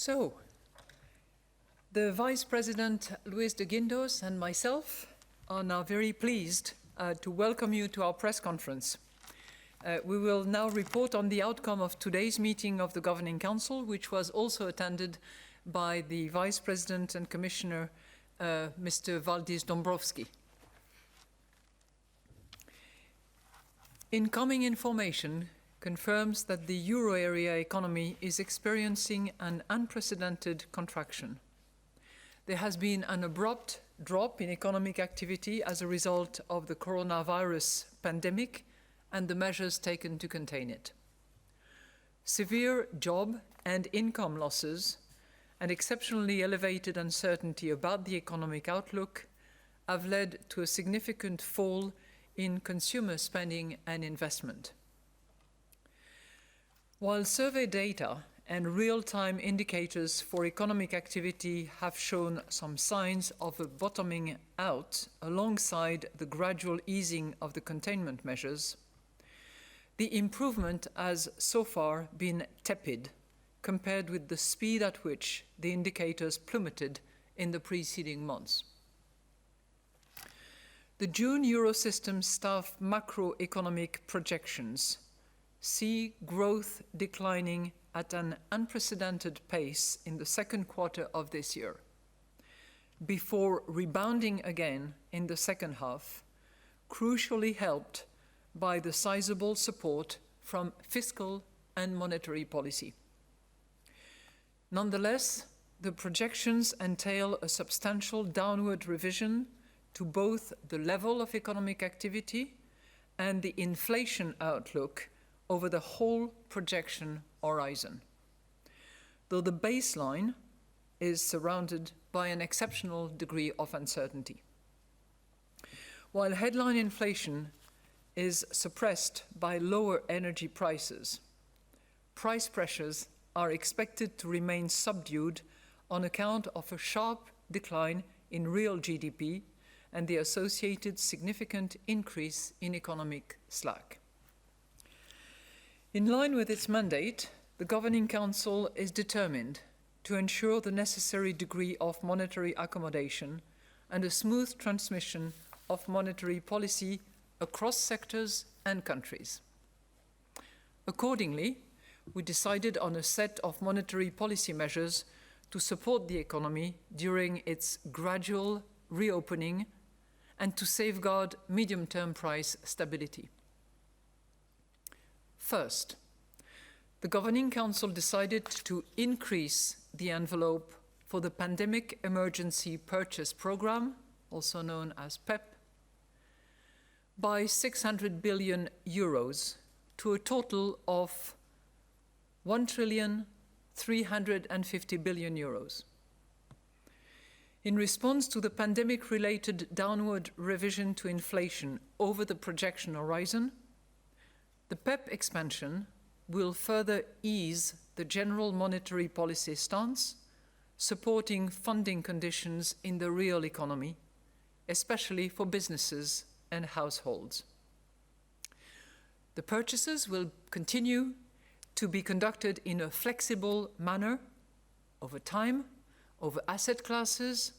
So, the Vice President Luis de Guindos and myself are now very pleased to welcome you to our press conference. We will now report on the outcome of today's meeting of the Governing Council, which was also attended by the Vice President and Commissioner, Mr. Valdis Dombrovskis. Incoming information confirms that the euro area economy is experiencing an unprecedented contraction. There has been an abrupt drop in economic activity as a result of the coronavirus pandemic and the measures taken to contain it. Severe job and income losses and exceptionally elevated uncertainty about the economic outlook have led to a significant fall in consumer spending and investment. While survey data and real-time indicators for economic activity have shown some signs of a bottoming out alongside the gradual easing of the containment measures, the improvement has so far been tepid compared with the speed at which the indicators plummeted in the preceding months. The June Eurosystem staff macroeconomic projections see growth declining at an unprecedented pace in the second quarter of this year, before rebounding again in the second half, crucially helped by the sizeable support from fiscal and monetary policy. Nonetheless, the projections entail a substantial downward revision to both the level of economic activity and the inflation outlook over the whole projection horizon, though the baseline is surrounded by an exceptional degree of uncertainty. While headline inflation is suppressed by lower energy prices, price pressures are expected to remain subdued on account of a sharp decline in real GDP and the associated significant increase in economic slack. In line with its mandate, the Governing Council is determined to ensure the necessary degree of monetary accommodation and a smooth transmission of monetary policy across sectors and countries. Accordingly, we decided on a set of monetary policy measures to support the economy during its gradual reopening and to safeguard medium-term price stability. First, the Governing Council decided to increase the envelope for the Pandemic Emergency Purchase Programme, also known as PEPP, by 600 billion euros to a total of 1,350 billion euros. In response to the pandemic-related downward revision to inflation over the projection horizon, the PEPP expansion will further ease the general monetary policy stance, supporting funding conditions in the real economy, especially for businesses and households. The purchases will continue to be conducted in a flexible manner over time, over asset classes,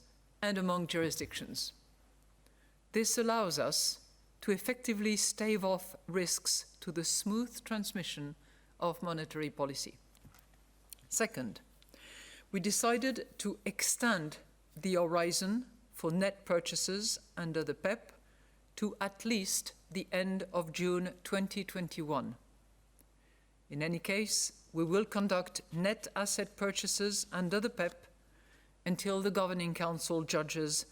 and among jurisdictions. This allows us to effectively stave off risks to the smooth transmission of monetary policy. Second, we decided to extend the horizon for net purchases under the PEPP to at least the end of June 2021. In any case, we will conduct net asset purchases under the PEPP until the Governing Council judges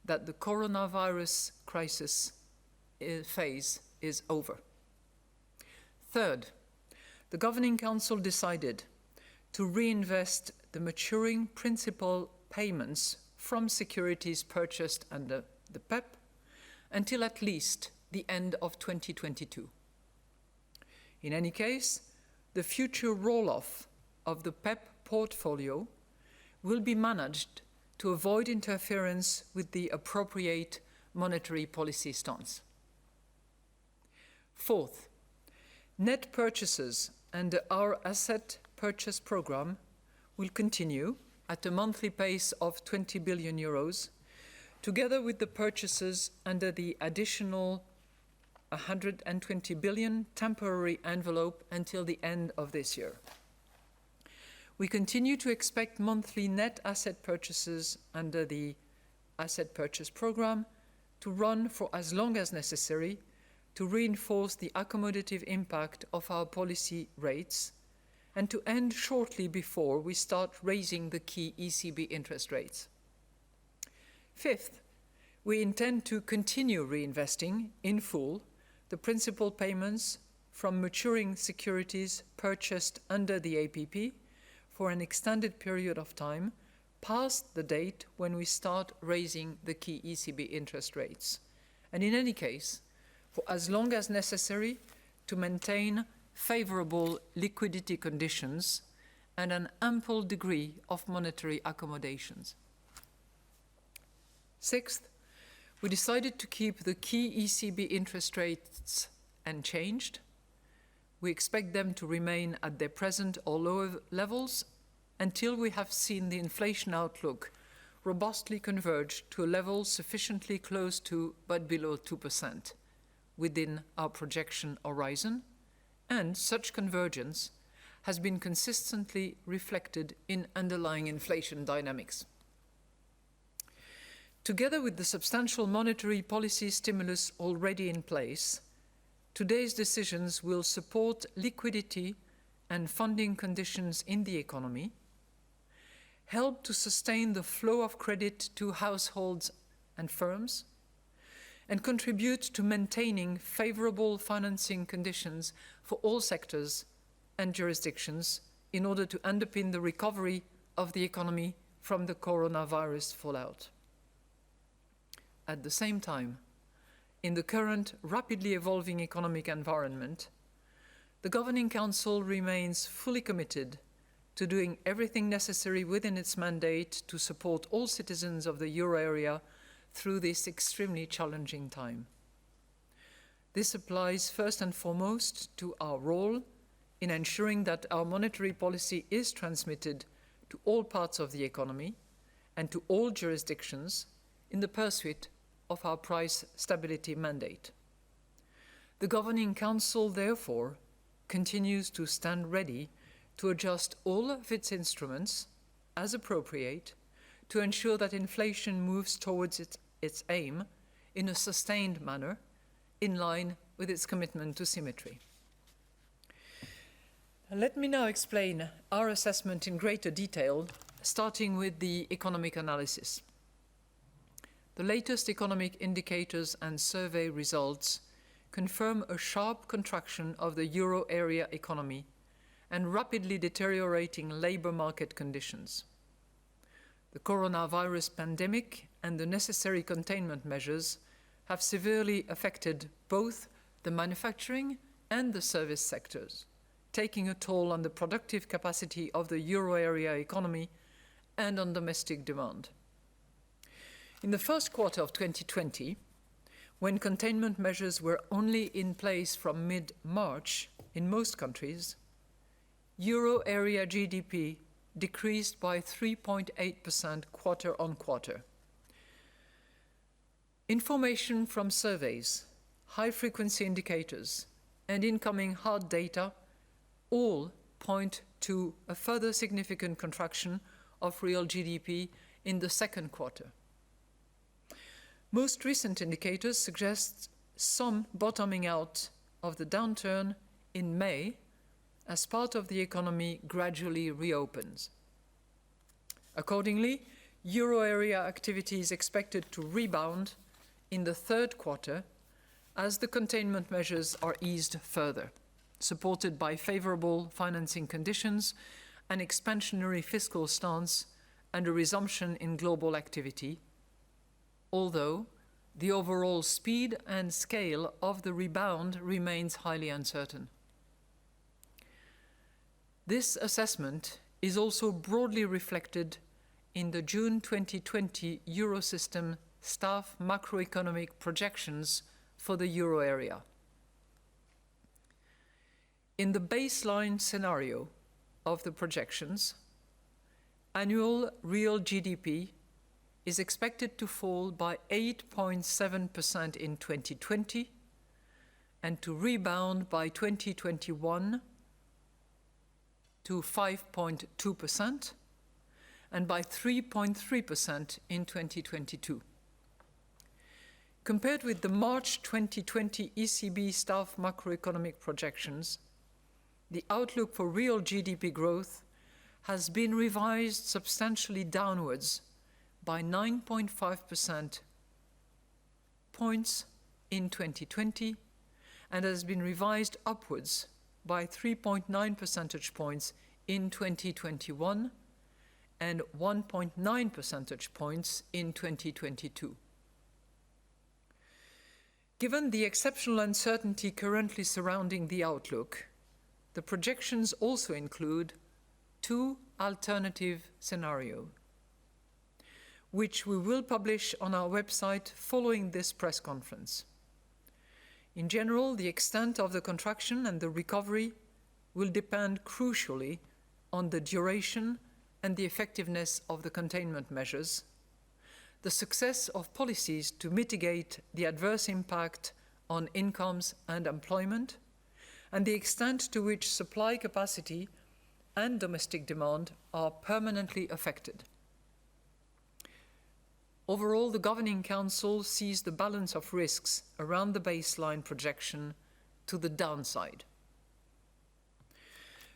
that the coronavirus crisis phase is over. Third, the Governing Council decided to reinvest the maturing principal payments from securities purchased under the PEPP until at least the end of 2022. In any case, the future roll-off of the PEPP portfolio will be managed to avoid interference with the appropriate monetary policy stance. Fourth, net purchases under our asset purchase program will continue at a monthly pace of 20 billion euros, together with the purchases under the additional 120 billion temporary envelope until the end of this year. We continue to expect monthly net asset purchases under the asset purchase program to run for as long as necessary to reinforce the accommodative impact of our policy rates and to end shortly before we start raising the key ECB interest rates. Fifth, we intend to continue reinvesting in full the principal payments from maturing securities purchased under the APP for an extended period of time past the date when we start raising the key ECB interest rates, and in any case, for as long as necessary to maintain favorable liquidity conditions and an ample degree of monetary accommodations. Sixth, we decided to keep the key ECB interest rates unchanged. We expect them to remain at their present or lower levels until we have seen the inflation outlook robustly converge to a level sufficiently close to but below 2% within our projection horizon, and such convergence has been consistently reflected in underlying inflation dynamics. Together with the substantial monetary policy stimulus already in place, today's decisions will support liquidity and funding conditions in the economy, help to sustain the flow of credit to households and firms, and contribute to maintaining favorable financing conditions for all sectors and jurisdictions in order to underpin the recovery of the economy from the coronavirus fallout. At the same time, in the current rapidly evolving economic environment, the Governing Council remains fully committed to doing everything necessary within its mandate to support all citizens of the euro area through this extremely challenging time. This applies first and foremost to our role in ensuring that our monetary policy is transmitted to all parts of the economy and to all jurisdictions in the pursuit of our price stability mandate. The Governing Council, therefore, continues to stand ready to adjust all of its instruments as appropriate to ensure that inflation moves towards its aim in a sustained manner, in line with its commitment to symmetry. Let me now explain our assessment in greater detail, starting with the economic analysis. The latest economic indicators and survey results confirm a sharp contraction of the euro area economy and rapidly deteriorating labour market conditions. The coronavirus pandemic and the necessary containment measures have severely affected both the manufacturing and the service sectors, taking a toll on the productive capacity of the euro area economy and on domestic demand. In the first quarter of 2020, when containment measures were only in place from mid-March in most countries, euro area GDP decreased by 3.8% quarter on quarter. Information from surveys, high-frequency indicators, and incoming hard data all point to a further significant contraction of real GDP in the second quarter. Most recent indicators suggest some bottoming out of the downturn in May as part of the economy gradually reopens. Accordingly, euro area activity is expected to rebound in the third quarter as the containment measures are eased further, supported by favorable financing conditions, an expansionary fiscal stance, and a resumption in global activity, although the overall speed and scale of the rebound remains highly uncertain. This assessment is also broadly reflected in the June 2020 Eurosystem staff macroeconomic projections for the euro area. In the baseline scenario of the projections, annual real GDP is expected to fall by 8.7% in 2020 and to rebound by 2021 to 5.2% and by 3.3% in 2022. Compared with the March 2020 ECB staff macroeconomic projections, the outlook for real GDP growth has been revised substantially downwards by 9.5% points in 2020 and has been revised upwards by 3.9 percentage points in 2021 and 1.9 percentage points in 2022. Given the exceptional uncertainty currently surrounding the outlook, the projections also include two alternative scenarios, which we will publish on our website following this press conference. In general, the extent of the contraction and the recovery will depend crucially on the duration and the effectiveness of the containment measures, the success of policies to mitigate the adverse impact on incomes and employment, and the extent to which supply capacity and domestic demand are permanently affected. Overall, the Governing Council sees the balance of risks around the baseline projection to the downside.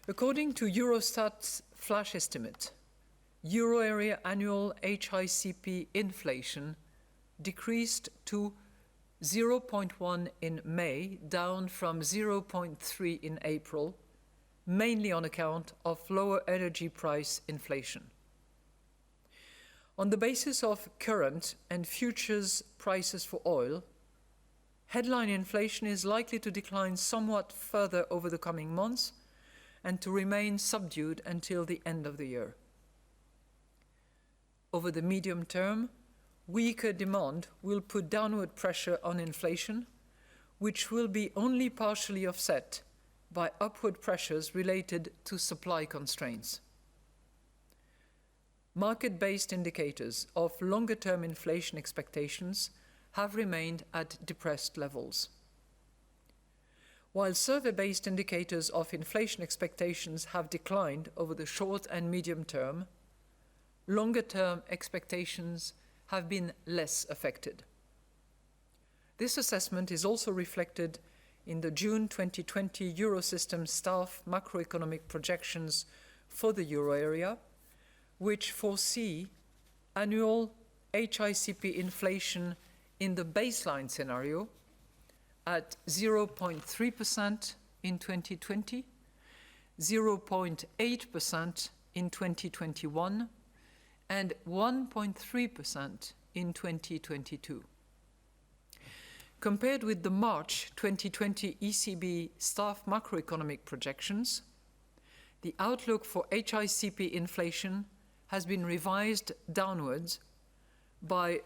According to Eurostat's flash estimate, euro area annual HICP inflation decreased to 0.1 in May, down from 0.3 in April, mainly on account of lower energy price inflation. On the basis of current and futures prices for oil, headline inflation is likely to decline somewhat further over the coming months and to remain subdued until the end of the year. Over the medium term, weaker demand will put downward pressure on inflation, which will be only partially offset by upward pressures related to supply constraints. Market-based indicators of longer-term inflation expectations have remained at depressed levels. While survey-based indicators of inflation expectations have declined over the short and medium term, longer-term expectations have been less affected. This assessment is also reflected in the June 2020 Eurosystem staff macroeconomic projections for the euro area, which foresee annual HICP inflation in the baseline scenario at 0.3% in 2020, 0.8% in 2021, and 1.3% in 2022. Compared with the March 2020 ECB staff macroeconomic projections, the outlook for HICP inflation has been revised downwards by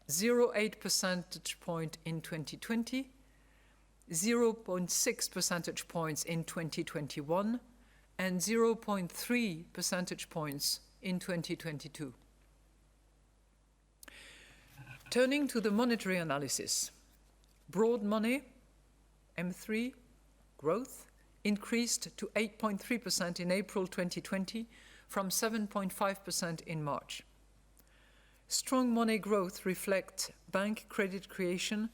0.8 percentage point in 2020, 0.6 percentage points in 2021, and 0.3 percentage points in 2022. Turning to the monetary analysis, broad money, M3, growth, increased to 8.3% in April 2020 from 7.5% in March. Strong money growth reflects bank credit creation,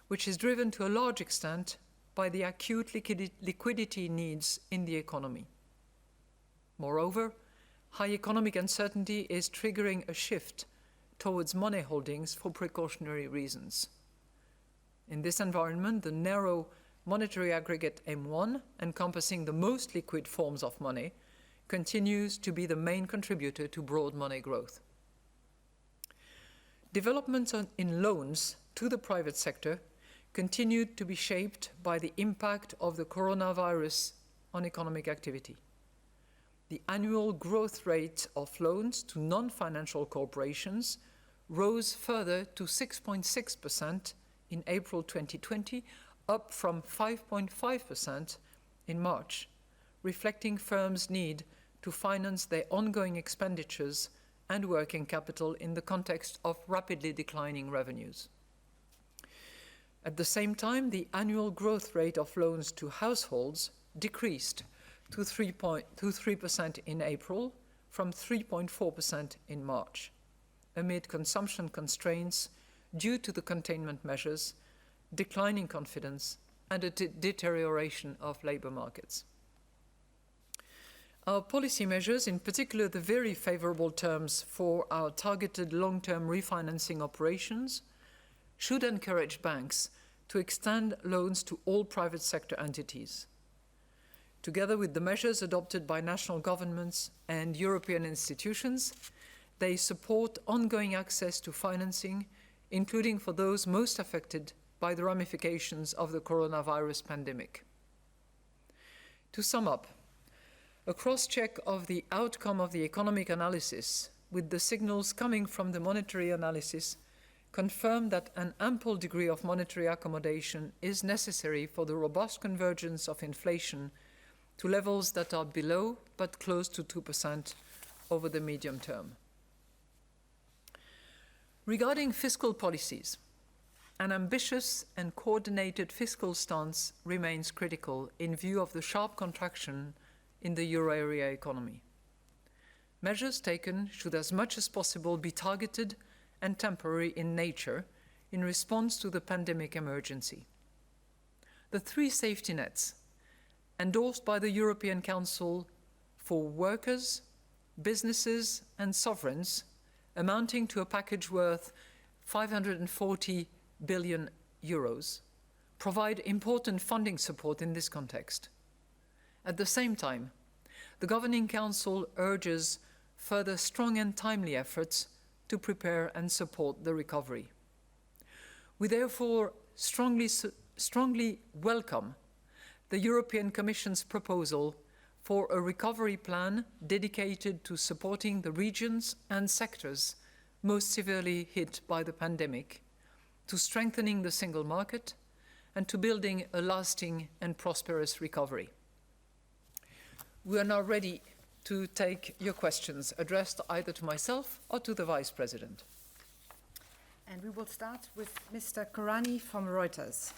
which is driven to a large extent by the acute liquidity needs in the economy. Moreover, high economic uncertainty is triggering a shift towards money holdings for precautionary reasons. In this environment, the narrow monetary aggregate M1, encompassing the most liquid forms of money, continues to be the main contributor to broad money growth. Developments in loans to the private sector continued to be shaped by the impact of the coronavirus on economic activity. The annual growth rate of loans to non-financial corporations rose further to 6.6% in April 2020, up from 5.5% in March, reflecting firms' need to finance their ongoing expenditures and working capital in the context of rapidly declining revenues. At the same time, the annual growth rate of loans to households decreased to 3% in April from 3.4% in March, amid consumption constraints due to the containment measures, declining confidence, and a deterioration of labour markets. Our policy measures, in particular the very favourable terms for our targeted long-term refinancing operations, should encourage banks to extend loans to all private sector entities. Together with the measures adopted by national governments and European institutions, they support ongoing access to financing, including for those most affected by the ramifications of the coronavirus pandemic. To sum up, a cross-check of the outcome of the economic analysis with the signals coming from the monetary analysis confirm that an ample degree of monetary accommodation is necessary for the robust convergence of inflation to levels that are below but close to 2% over the medium term. Regarding fiscal policies, an ambitious and coordinated fiscal stance remains critical in view of the sharp contraction in the euro area economy. Measures taken should as much as possible be targeted and temporary in nature in response to the pandemic emergency. The three safety nets endorsed by the European Council for workers, businesses and sovereigns, amounting to a package worth 540 billion euros, provide important funding support in this context. At the same time, the Governing Council urges further strong and timely efforts to prepare and support the recovery. We therefore strongly welcome the European Commission's proposal for a recovery plan dedicated to supporting the regions and sectors most severely hit by the pandemic, to strengthening the single market, and to building a lasting and prosperous recovery. We are now ready to take your questions, addressed either to myself or to the Vice President. And we will start with Mr. Korani from Reuters.